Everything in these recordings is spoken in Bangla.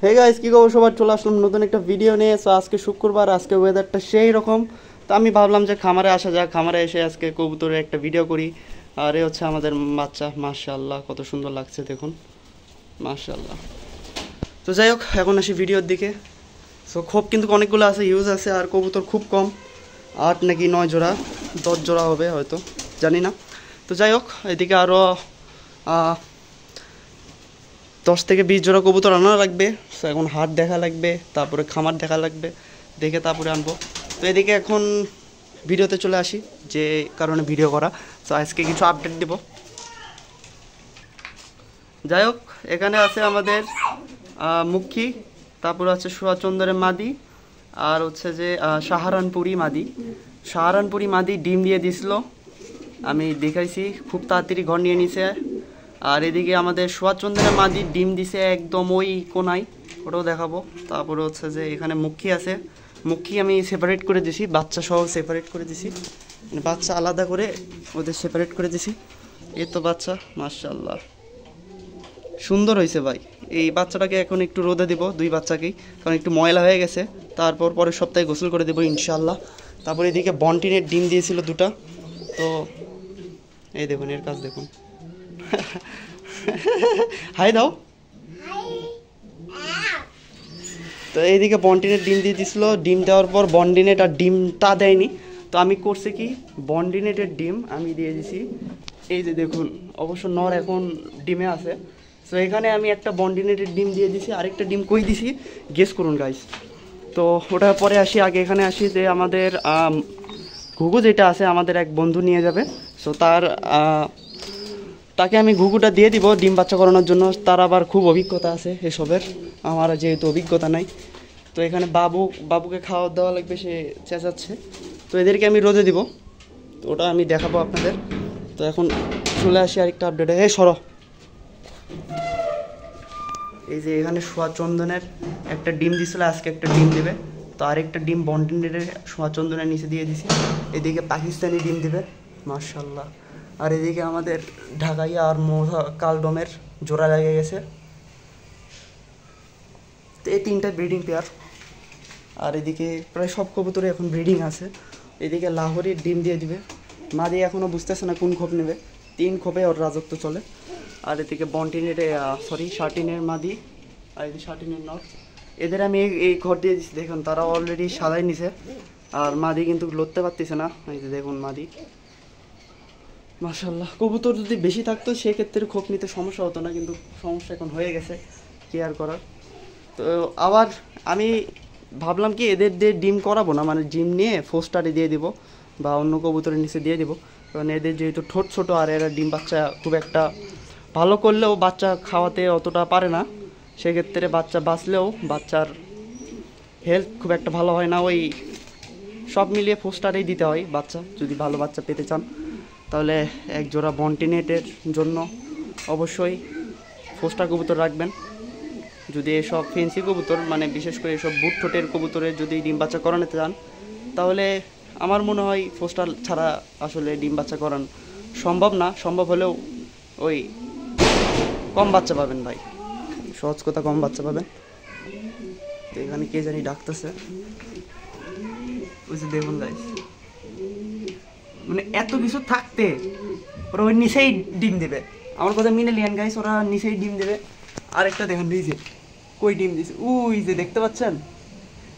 হে গাইস, কি খবর সবার? চলে আসলাম নতুন একটা ভিডিও নিয়ে। সো আজকে শুক্রবার, আজকে ওয়েদারটা সেই রকম। তো আমি ভাবলাম যে খামারে আসা যাক, খামারে এসে আজকে কবুতরের একটা ভিডিও করি। আর এ হচ্ছে আমাদের বাচ্চা, মাশাআল্লাহ কত সুন্দর লাগছে দেখুন, মাশাআল্লাহ। তো যাই হোক, এখন আসি ভিডিওর দিকে। সো খোপ কিন্তু অনেকগুলো আছে, ইউজ আছে, আর কবুতর খুব কম, 8 নাকি 9 জোড়া, 10 জোড়া হবে হয়তো, জানি না। তো যাই হোক, এদিকে আরও 10 থেকে 20 জোড়া কবুতর আনা লাগবে। সো এখন হাট দেখা লাগবে, তারপরে খামার দেখা লাগবে, দেখে তারপরে আনবো। তো এদিকে এখন ভিডিওতে চলে আসি, যে কারণে ভিডিও করা। সো আজকে কিছু আপডেট দেব। যাই হোক, এখানে আছে আমাদের মুখী, তারপরে আছে সুয়াচন্দরের মাদি, আর হচ্ছে যে সাহারানপুরি মাদি। সাহারানপুরি মাদি ডিম দিয়ে দিছিল, আমি দেখাইছি, খুব তাড়াতাড়ি ঘর নিয়ে নিছে। আর এদিকে আমাদের সুয়াচন্দ্রের মাদি ডিম দিছে একদম ওই কোনায়, ওটাও দেখাবো। তারপরে হচ্ছে যে এখানে মুখী আছে, মুখী আমি সেপারেট করে দিছি, বাচ্চা সহ সেপারেট করে দিছি, মানে বাচ্চা আলাদা করে ওদের সেপারেট করে দিছি। এই তো বাচ্চা, মাশাআল্লাহ সুন্দর হয়েছে ভাই। এই বাচ্চাটাকে এখন একটু রোদে দিব, দুই বাচ্চাকেই, কারণ একটু ময়লা হয়ে গেছে। তারপর পরের সপ্তাহে গোসল করে দেবো ইনশাআল্লাহ। তারপর এদিকে বন্টিনের ডিম দিয়েছিল দুটা, তো এই দেখুন এর কাজ দেখুন। হাই দাও। তো এইদিকে বন্ডিনেট ডিম দিয়ে দিছিল, ডিম দেওয়ার পর বন্ডিনেট আর ডিমটা দেয়নি। তো আমি করছি কি, বন্ডিনেটের ডিম আমি দিয়ে দিছি, এই যে দেখুন, অবশ্য নর এখন ডিমে আছে। তো এখানে আমি একটা বন্ডিনেটের ডিম দিয়ে দিছি, আরেকটা ডিম কই দিছি গেস করুন গাইস। তো ওটা পরে আসি, আগে এখানে আসি যে আমাদের ঘুঘু যেটা আছে আমাদের এক বন্ধু নিয়ে যাবে। সো তাকে আমি ঘুঘুটা দিয়ে দিব ডিম বাচ্চা করানোর জন্য। তার আবার খুব অভিজ্ঞতা আছে এসবের, আমার যেহেতু অভিজ্ঞতা নাই। তো এখানে বাবুকে খাওয়া দাওয়া লাগবে, সে চেঁচাচ্ছে। তো এদেরকে আমি রোদে দিব, তো ওটা আমি দেখাবো আপনাদের। তো এখন চলে আসি আরেকটা আপডেটে। এই সরো, এই যে এখানে সোয়াচন্দনের একটা ডিম দিছিল, আজকে একটা ডিম দেবে। তো আরেকটা ডিম বন্টিনেটের সোয়াচন্দনের নিচে দিয়ে দিছি। এদিকে পাকিস্তানি ডিম দেবে, মাশাআল্লাহ। আর এদিকে আমাদের ঢাকাইয়া আর কালদমের জোড়া লেগে গেছে। তো এই তিনটা ব্রিডিং পেয়ার। আর এদিকে প্রায় সব কবুতরে এখন ব্রিডিং আছে। এদিকে লাহোরির ডিম দিয়ে দিবে, মাদি এখনও বুঝতেছে না কোন খোপ নেবে, 3 খোপে ওর রাজত্ব চলে। আর এদিকে শার্টিনের মাদি, আর এদিকে শার্টিনের নর। এদের আমি এই ঘর দিয়ে দিচ্ছি, দেখুন তারা অলরেডি সাদাই নিছে। আর মাদি কিন্তু লড়তে পারতেছে না, এই যে দেখুন মাদি, মাশাআল্লাহ। কবুতর যদি বেশি থাকতো সেক্ষেত্রে খোপ নিতে সমস্যা হতো না, কিন্তু সমস্যা এখন হয়ে গেছে, কেয়ার করার। তো আবার আমি ভাবলাম কি, এদের দিয়ে ডিম করাবো না, মানে ডিম নিয়ে ফোস্টারে দিয়ে দিব বা অন্য কবুতরের নিচে দিয়ে দিব। কারণ এদের যেহেতু ঠোঁট ছোটো, আর এরা ডিম বাচ্চা খুব একটা ভালো করলেও বাচ্চা খাওয়াতে অতটা পারে না। সেক্ষেত্রে বাচ্চা বাঁচলেও বাচ্চার হেলথ খুব একটা ভালো হয় না। ওই সব মিলিয়ে ফোস্টারেই দিতে হয় বাচ্চা, যদি ভালো বাচ্চা পেতে চান। তাহলে এক জোড়া বন্টিনেটের জন্য অবশ্যই ফোস্টার কবুতর রাখবেন। যদি এসব ফেন্সি কবুতর, মানে বিশেষ করে এসব বুট ঠোঁটের কবুতরের যদি ডিম বাচ্চা করানোতে চান, তাহলে আমার মনে হয় ফোস্টার ছাড়া আসলে ডিম বাচ্চা করানো সম্ভব না। সম্ভব হলেও ওই কম বাচ্চা পাবেন ভাই, সহজ কথা, কম বাচ্চা পাবেন। তো এখানে কে জানি ডাকতেছে, ওই যে দেখুন গাইস, মানে এত কিছু থাকতে ওরা ওই নিচেই ডিম দেবে। আমার কথা মিনে লিয়ান গাইস, ওরা নিচেই ডিম দেবে। আরেকটা দেখেন দিয়েছে, কই ডিম দিয়েছে, উই যে দেখতে পাচ্ছেন।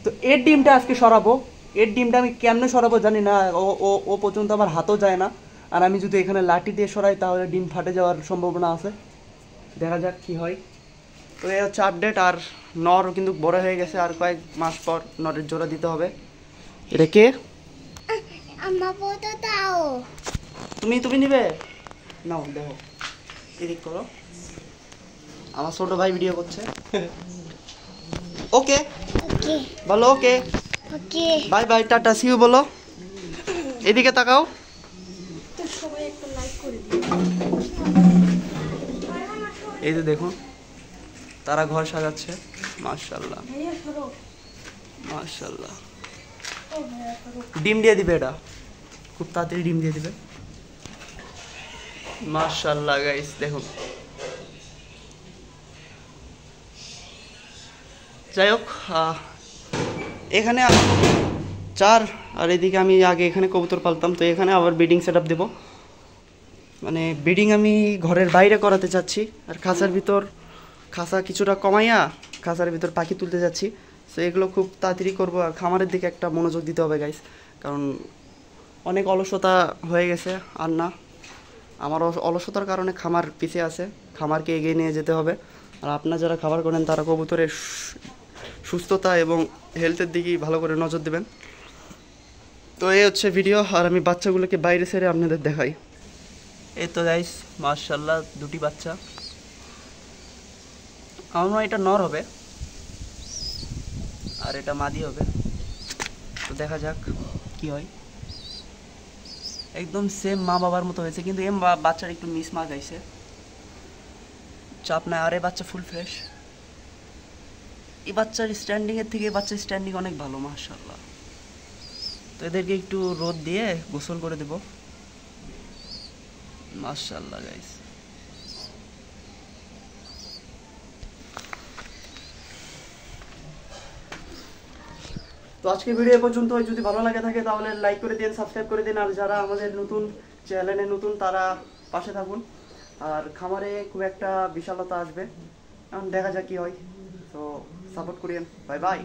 তো এর ডিমটা আজকে সরাবো। এর ডিমটা আমি কেমনে সরাবো জানি না, ও পর্যন্ত আমার হাতও যায় না। আর আমি যদি এখানে লাঠি দিয়ে সরাই তাহলে ডিম ফাটে যাওয়ার সম্ভাবনা আছে, দেখা যাক কি হয়। তো এই হচ্ছে আপডেট। আর নর কিন্তু বড় হয়ে গেছে, আর কয়েক মাস পর নরের জোড়া দিতে হবে। এটা কে? তুমি নিবে? নাও দেখো, এদিক করো, আমার ছোট ভাই ভিডিও করছে। ওকে বলো, ওকে বাই বাই, টাটা, সি ইউ বলো। এদিকে তাকাও, এই যে দেখুন তারা ঘর সাজাচ্ছে, মাশাআল্লাহ মাশাআল্লাহ। ডিম দিয়ে দিবে, এটা খুব তাড়াতাড়ি ডিম দিয়ে দিবে, মাশাআল্লাহ গাইস। দেখুন যাই হোক, এখানে চার, আর এদিকে আমি আগে এখানে কবুতর পালতাম, তো এখানে আবার ব্রিডিং সেট আপ দেবো। মানে ব্রিডিং আমি ঘরের বাইরে করাতে চাচ্ছি, আর খাঁচার ভিতর খাঁচা কিছুটা কমাইয়া খাঁচার ভিতর পাখি তুলতে যাচ্ছি। তো এগুলো খুব তাড়াতাড়ি করবো, আর খামারের দিকে একটা মনোযোগ দিতে হবে গাইস, কারণ অনেক অলসতা হয়ে গেছে। আর না, আমার অলসতার কারণে খামার পিছিয়ে আছে, খামারকে এগিয়ে নিয়ে যেতে হবে। আর আপনারা যারা খাবার করেন তারা কবুতরের সুস্থতা এবং হেলথের দিকেই ভালো করে নজর দেবেন। তো এই হচ্ছে ভিডিও, আর আমি বাচ্চাগুলোকে বাইরে ছেড়ে আপনাদের দেখাই। এই তো গাইস, মাশাআল্লাহ দুটি বাচ্চা। আমার মনে হয় এটা নর হবে আর এটা মাদি হবে, তো দেখা যাক কি হয়। একদম সেম মা বাবার মতো হয়েছে, কিন্তু এম বাচ্চার একটু মিস মার্ক আইছে, চাপ নাই। আর এই বাচ্চা ফুল ফ্রেশ। এই বাচ্চার স্ট্যান্ডিংয়ের থেকে এই বাচ্চার স্ট্যান্ডিং অনেক ভালো মাশাআল্লাহ। তো এদেরকে একটু রোদ দিয়ে গোসল করে দেব। মাশাআল্লাহ গাইস। তো আজকের ভিডিও পর্যন্ত, যদি ভালো লাগে থাকে তাহলে লাইক করে দিন, সাবস্ক্রাইব করে দিন, আর যারা আমাদের নতুন চ্যানেলে নতুন তারা পাশে থাকুন। আর খামারে খুব একটা বিশালতা আসবে, এখন দেখা যাক কি হয়, তো সাপোর্ট করিয়েন। Bye bye.